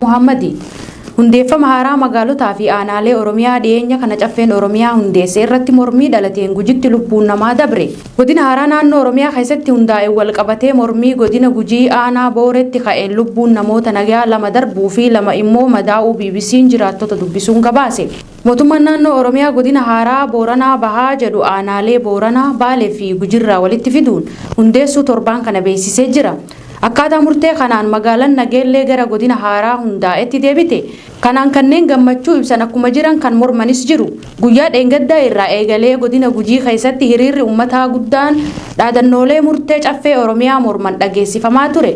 Muhammadi hundeeffama haaraa magaalotaa fi aanaalee Oromiyaa dhiyeenya kana caffeen Oromiyaa hundeesse irratti mormii dhalateen Gujitti lubbuun namaa dabre. Godina haaraa naannoo Oromiyaa keessatti hundaa'e wal qabatee mormii godina Gujii aanaa Booretti ka'een lubbuun namoota nagaa 2 darbuu fi 2 immoo madaa'uu BBC'n jiraattota dubbisuun gabaase. Mootummaan naannoo Oromiyaa godina haaraa Booranaa Bahaa jedhu aanaalee Booranaa, Baalee fi Gujirraa walitti fiduun hundeessuu torbaan kana beeksisee jira. Akkaataa murtee kanaan magaalaan Nageellee gara godina haaraa hundaa'etti deebite. Kanaan kanneen gammachuu ibsan akkuma jiran kan mormanis jiru. Guyyaa dheengaddaa irraa eegalee godina Gujii keessatti hiriirri uummataa guddaan dhaadannoolee murtee caffee Oromiyaa morman dhageessifamaa ture.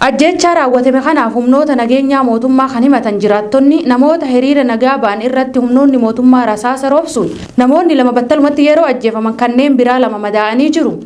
Ajjeechaa raawwatame kanaaf humnoota nageenyaa mootummaa kan himatan jiraattonni namoota hiriira nagaa ba'an irratti humnoonni mootummaa rasaasa roobsuun namoonni 2 battalumatti yeroo ajjeefaman kanneen biraa 2 madaa'anii jiru.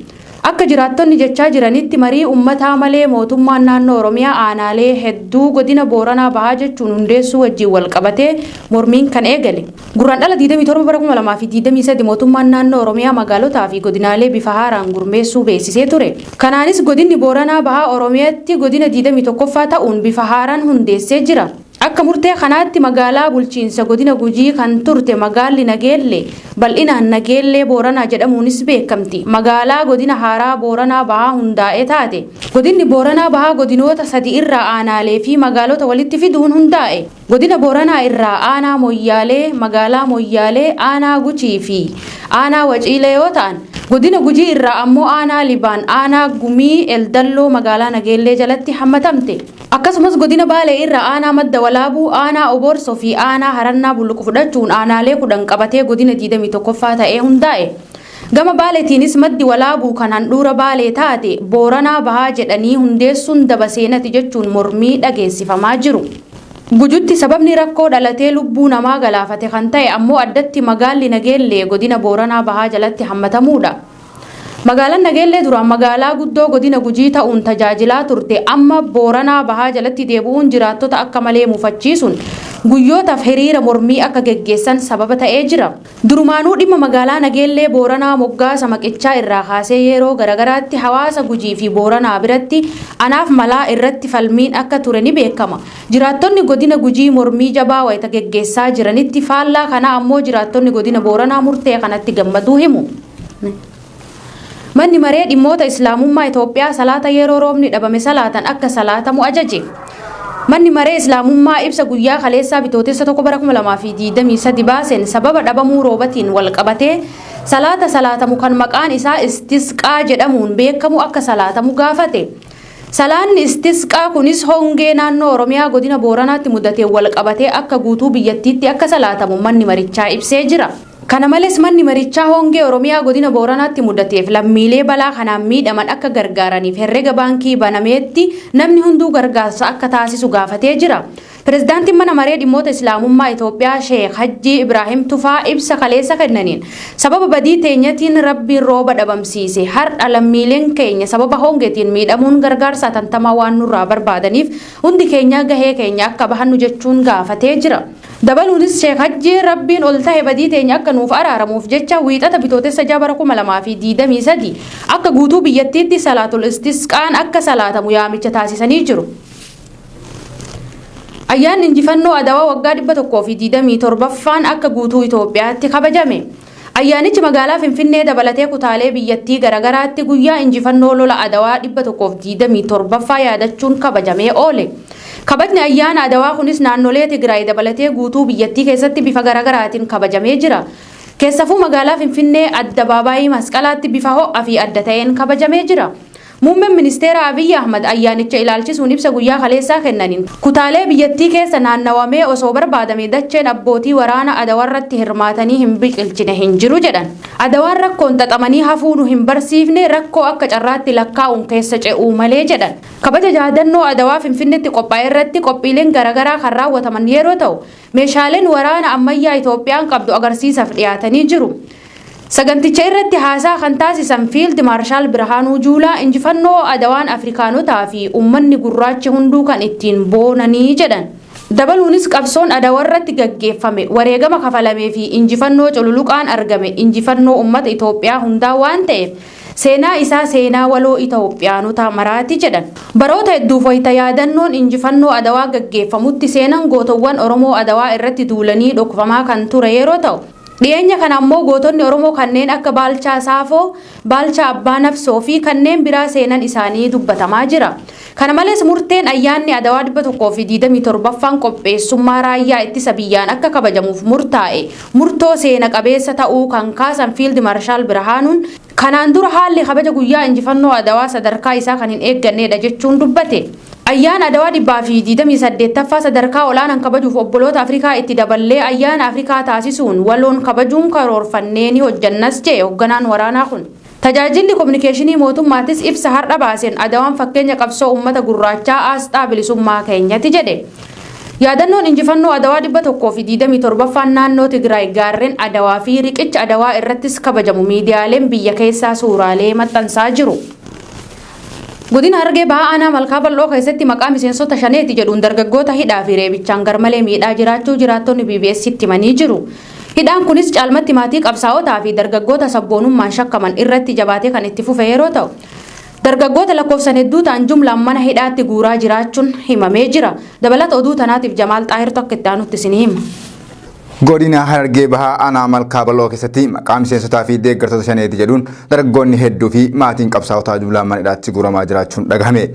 Akka jiraattonni jechaa jiranitti marii uummataa malee mootummaan naannoo Oromiyaa aanaalee hedduu godina Booranaa Bahaa jechuun hundeessuu wajjin wal qabatee mormiin kan eegale. Guraandhala 27/2023 mootummaan naannoo Oromiyaa magaalotaa fi godinaalee bifa haaraan gurmeessuu beeksisee ture. Kanaanis godinni Booranaa Bahaa Oromiyaatti godina 21ffaa ta'uun bifa haaraan hundeessee jira. Akka murtee kanaatti magaalaa bulchiinsa godina Gujii kan turte magaalli Nageellee bal'inaan Nageellee Booranaa jedhamuunis beekamti. Magaalaa godina haaraa Booranaa Bahaa hundaa'e taate. Godinni Booranaa Bahaa godinoota 3 irraa aanaalee fi magaalota walitti fiduun hundaa'e. Godina Booranaa irraa aanaa Moyyaalee, magaalaa Moyyaalee, aanaa Guchii fi aanaa Waciilee yoo ta'an, godina Gujii irraa ammoo aanaa Libaan, aanaa Gumii Eldalloo magaalaa Nageellee jalatti hammatamte. Akkasumas godina Baalee irraa aanaa Madda Walaabuu, aanaa Oborsoo fi aanaa Harannaa Bulluq fudhachuun aanaalee 10 qabatee godina 21ffaa ta'ee hundaa'e. Gama Baaleetiinis Maddi Walaabuu kan handhuura Baalee taate Booranaa Bahaa jedhanii hundeessuun daba seenati jechuun mormii dhageessifamaa jiru. Gujutti sababni rakkoo dhalatee lubbuu namaa galaafate kan ta'e ammoo addatti magaalli Nageellee godina Booranaa Bahaa jalatti hammatamuudha. Magaalaan Nageellee duraan magaalaa guddoo godina Gujii ta'uun tajaajilaa turte amma Booranaa Bahaa jalatti deebi'uun jiraattota akka malee mufachiisuun guyyootaaf hiriira mormii akka geggeessan sababa ta'ee jira. Durumaanuu dhimma magaalaa Nageellee Booranaa moggaasa maqichaa irraa kaasee yeroo garagaraatti hawaasa Gujii fi Booranaa biratti anaaf malaa irratti falmiin akka ture ni beekama. Jiraattonni godina Gujii mormii jabaa wayita geggeessaa jiranitti faallaa kana ammoo jiraattonni godina Booranaa murtee kanatti gammaduu himu. Manni maree dhimmoota Islaamummaa Itoophiyaa salaata yeroo roobni dhabame salaatan akka salaatamu ajaje. Manni maree Islaamummaa ibsa guyyaa kaleessaa bitootessa 1/2023 baaseen sababa dhabamuu roobatiin wal qabatee salaata salaatamu kan maqaan isaa istisqaa jedhamuun beekamu akka salaatamu gaafate. Salaanni istisqaa kunis hongee naannoo Oromiyaa godina Booranaatti mudatee wal qabatee akka guutuu biyyattiitti akka salaatamu manni marichaa ibsee jira. Kana malees manni marichaa hongee Oromiyaa godina Booranaatti mudateef lammiilee balaa kanaan miidhaman akka gargaaraniif herrega baankii banameetti namni hunduu gargaarsa akka taasisu gaafatee jira. Pirezidaantiin mana maree dhimmoota Islaamummaa Itoophiyaa Sheekh Hajji Ibrahim Tufaa ibsa kaleessa kennaniin sababa badii teenyatiin Rabbiin rooba dhabamsiise har'a lammiileen keenya sababa hongeetiin miidhamuun gargaarsa tantamaa waan nurraa barbaadaniif hundi keenya gahee keenya akka bahannu jechuun gaafatee jira. Dabaluunis Sheekh Hajji Rabbiin ol ta'e badii teenya akka nuuf araaramuuf jecha wiixata bitootessa 2023 akka guutuu biyyattiitti salaatul istisqaan akka salaatamu yaamicha taasisanii jiru. Ayyaanni injifannoo Adawaa waggaa 127ffaan akka guutuu Itoophiyaatti kabajame. Ayyaanichi magaalaa Finfinnee dabalatee kutaalee biyyattii garagaraatti guyyaa injifannoo lola Adawaa 127ffaa yaadachuun kabajamee oole. Kabajni ayyaana Adawaa kunis naannolee Tigraay dabalatee guutuu biyyattii keessatti bifa garagaraatiin kabajamee jira. Keessafuu magaalaa Finfinnee Addabaabaayii Masqalaatti bifa ho'aa fi adda ta'een kabajamee jira. Muummeen ministeera Abiy Ahmad ayyaanicha ilaalchisuun ibsa guyyaa kaleessaa kennaniin kutaalee biyyattii keessa naannawamee osoo barbaadame dacheen abbootii waraana Adawaarratti hirmaatanii hin biqilchine hin jiru jedhan. Adawaan rakkoon xaxamanii hafuu nu hin barsiifne rakkoo akka carraatti lakkaa'uun keessa ce'uu malee jedhan. Kabaja yaadannoo Adawaa Finfinneetti qophaa'e irratti qophiileen garaagaraa kan raawwataman yeroo ta'u meeshaaleen waraana ammayyaa Itoophiyaan qabdu agarsiisaaf dhiyaatanii jiru. Saganticha irratti haasaa kan taasisan Fiild Maarshaal Birhaanuu Juulaa injifannoo Adawaan Afrikaanotaa fi uummanni gurraachi hunduu kan ittiin boonanii jedhan. Dabaluunis qabsoon Adawaarratti gaggeeffame wareegama kafalamee fi injifannoo cululuqaan argame injifannoo uummata Itoophiyaa hundaa waan ta'eef seenaa isaa seenaa waloo Itoophiyaanota maraati jedhan. Baroota hedduuf wayita yaadannoon injifannoo Adawaa gaggeeffamutti seenaan gootowwan Oromoo Adawaa irratti duulanii dhokfamaa kan ture yeroo ta'u dhiyeenya kana ammoo gootonni Oromoo kanneen akka Baalchaa Saafoo, Baalchaa Abbaa Nafsoo fi kanneen biraa seenan isaanii dubbatamaa jira. Kana malees murteen ayyaanni Adawaa 127ffaan qopheessummaa raayyaa ittisa biyyaan akka kabajamuuf murtaa'e murtoo seena qabeessa ta'uu kan kaasan Fiild Maarshaal Birhaanuun kanaan dura haalli kabaja guyyaa injifannoo Adawaa sadarkaa isaa kan hin eeggannedha jechuun dubbate. Ayyaana Adawaa 128ffaa sadarkaa olaanaan kabajuuf obboloota Afrikaa itti daballee ayyaana Afrikaa taasisuun waloon kabajuun karoorfannee ni hojjannas jedhe hoogganaan waraanaa kun. Tajaajilli kominikeeshinii mootummaattis ibsa har'a baaseen Adawaan fakkeenya qabsoo uummata gurraachaa asxaa bilisummaa keenyatti jedhe. Yaadannoon injifannoo Adawaa 127ffaan naannoo Tigraay gaarreen Adawaa fi riqicha Adawaa irrattis kabajamu miidiyaaleen biyya keessaa suuraalee maxxansaa jiru. Godina Harargee Bahaa Aanaa Malkaa Bal'oo keessatti maqaa miseensota shaneeti jedhuun dargaggoota hidhaa fi reebichaan garmalee miidhaa jiraachuu jiraattonni BBS'tti himanii jiru. Hidhaan kunis caalmatti maatii qabsaa'otaa fi dargaggoota sabboonummaan shakkaman irratti jabaatee kan itti fufe yeroo ta'u dargaggoota lakkoofsan hedduu ta'an jumlaan mana hidhaatti guuraa jiraachuun himamee jira. Dabalata oduu tanaatiif Jamaal Xaahirtu akka itti aanutti isin hima. Godina Harargee Bahaa Aanaa Malkaa Bal'oo keessatti maqaa miseensotaa fi deeggartoota shaneeti jedhuun dargaggoonni hedduu fi maatiin qabsaa'otaa jumlaan mana hidhaatti guuramaa jiraachuun dhagahame.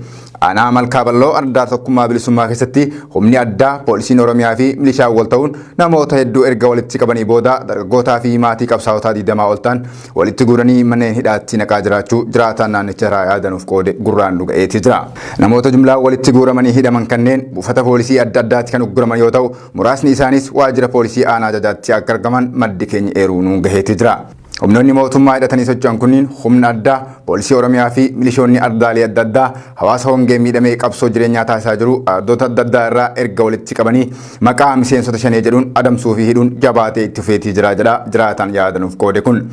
Aanaa Malkaa Bal'oo Ardaa Tokkummaa Bilisummaa keessatti humni addaa poolisiin Oromiyaa fi milishaan wal ta'uun namoota hedduu erga walitti qabanii booda dargaggootaa fi maatii qabsaa'otaa 20 ol ta'an walitti guuranii manneen hidhaatti naqaa jiraachuu jiraataan naannicha irraa yaadanuuf qoode gurraan dhuga'eetii jira. Namoota jumlaan walitti guuramanii hidhaman kanneen buufata poolisii adda addaatti kan ugguraman yoo ta'u muraasni isaanis waajjira poolisii aanaa jajaatti akka argaman maddi keenya eeruu nuun gaheetii jira. Humnoonni mootummaa hidhatanii socho'an kunniin humna addaa poolisii Oromiyaa fi milishoonni ardaalee adda addaa hawaasa hongee miidhamee qabsoo jireenyaa taasisaa jiru ardota adda addaa irraa erga walitti qabanii maqaa miseensota shanee jedhuun adamsuu fi hidhuun jabaatee itti fufeetii jira jedha jiraataan yaadanuuf qoode kun.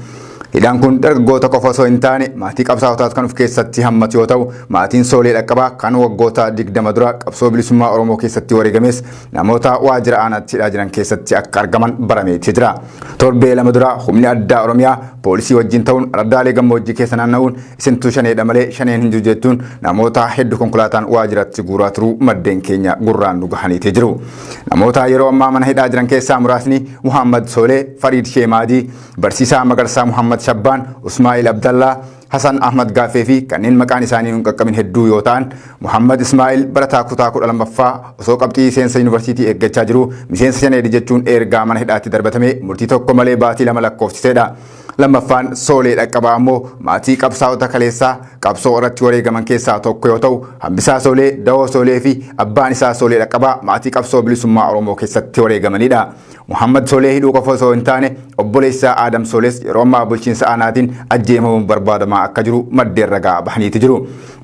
Hidhaan kun dargaggoota qofa osoo hin taane maatii qabsaa'otaas kan of keessatti hammatu yoo ta'u maatiin Soolee Dhaqqabaa kan waggoota 20 dura qabsoo bilisummaa Oromoo keessatti wareegames namoota waajjira aanaatti hidhaa jiran keessatti akka argaman barameetii jira. Torbee lama dura humni addaa Oromiyaa poolisii wajjin ta'uun ardaalee gammoojjii keessa naanna'uun isintuu shaneedha malee shaneen hin jiru jechuun namoota hedduu konkolaataan waajjiratti guuraa turuu maddeen keenya gurraan nu gahaniitii jiru. Namoota yeroo ammaa mana hidhaa jiran keessaa muraasni Muhammad Soolee, Fariid Sheemaadii, Barsiisaa Magarsaa Muhammad Shabbaan, Usmaa'il Abdallaa, Hasan Ahmad Gaafee fi kanneen maqaan isaanii hin qaqqabin hedduu yoo ta'an Muhammad Ismaa'il barataa kutaa 12ffaa osoo qabxii seensa yuunivarsiitii eeggachaa jiru miseensa shaneedha jechuun ergaa mana hidhaatti darbatame murtii tokko malee baatii 2 lakkoofsiseedha. Lammaffaan Soolee Dhaqqabaa ammoo maatii qabsaa'ota kaleessaa qabsoo irratti wareegaman keessaa tokko yoo ta'u Hambisaa Soolee, Dawoo Soolee fi abbaan isaa Soolee Dhaqqabaa maatii qabsoo bilisummaa Oromoo keessatti wareegamanidha. Muhammad Soolee hidhuu qofa osoo hin taane obboleessaa Aadam Soolees yeroo ammaa bulchiinsa aanaatiin ajjeefamuun barbaadamaa akka jiru maddeen ragaa bahaniiti jiru.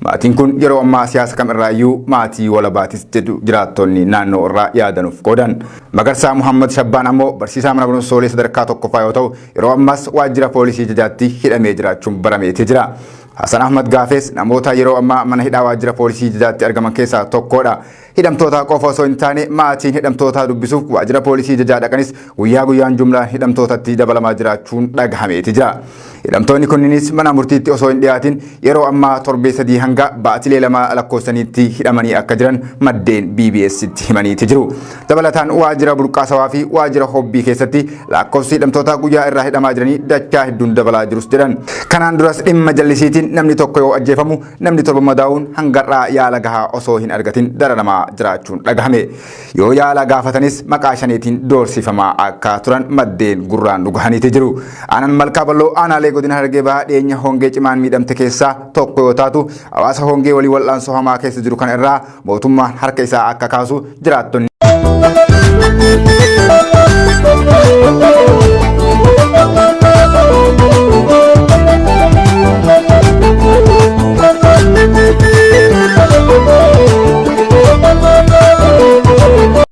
Maatiin kun yeroo ammaa siyaasa kam irraayyuu maatii walabaatis jedhu jiraattonni naannoo irraa yaadanuuf qoodan. Magarsaa Muhammad Shabbaan ammoo barsiisaa mana barumsa Soolee sadarkaa tokkoffaa yoo ta'u yeroo ammaas waajjira poolisii jajaatti hidhamee jiraachuun barameetii jira. Hasan Ahmad Gaafees namoota yeroo ammaa mana hidhaa waajjira poolisii jajaatti argaman keessaa tokkodha. Hidhamtoota qofa osoo hin taane maatiin hidhamtoota dubbisuuf waajjira poolisii jajaa dhaqanis guyyaa guyyaan jumlaan hidhamtootatti dabalamaa jiraachuun dhagahameeti jira. Hidhamtoonni kunniinis mana murtiitti osoo hin dhiyaatin yeroo ammaa torbee 3 hanga baatilee 2 lakkoofsaniitti hidhamanii akka jiran maddeen BBS'tti himaniiti jiru. Dabalataan waajjira burqaasawaa fi waajjira hobbii keessatti lakkoofsi hidhamtoota guyyaa irraa hidhamaa jiranii dachaa hedduun dabalaa jirus jedhan. Kanaan duras dhimma jallisiitiin namni tokko yoo ajjeefamu namni 7 madaa'uun hangarraa yaala gahaa osoo hin argatin dararamaa jiraachuun dhagahame. Yoo yaala gaafatanis maqaa shaneetiin doorsifamaa akka turan maddeen gurraan dhugahaniiti jiru. Aanaan Malkaa Balloo aanaalee godina Harargee Bahaa dhiyeenya hongee cimaan miidhamte keessaa tokko yoo taatu hawaasa hongee walii wal'aansoo hamaa keessa jiru kana irraa mootummaan harka isaa akka kaasu jiraattonni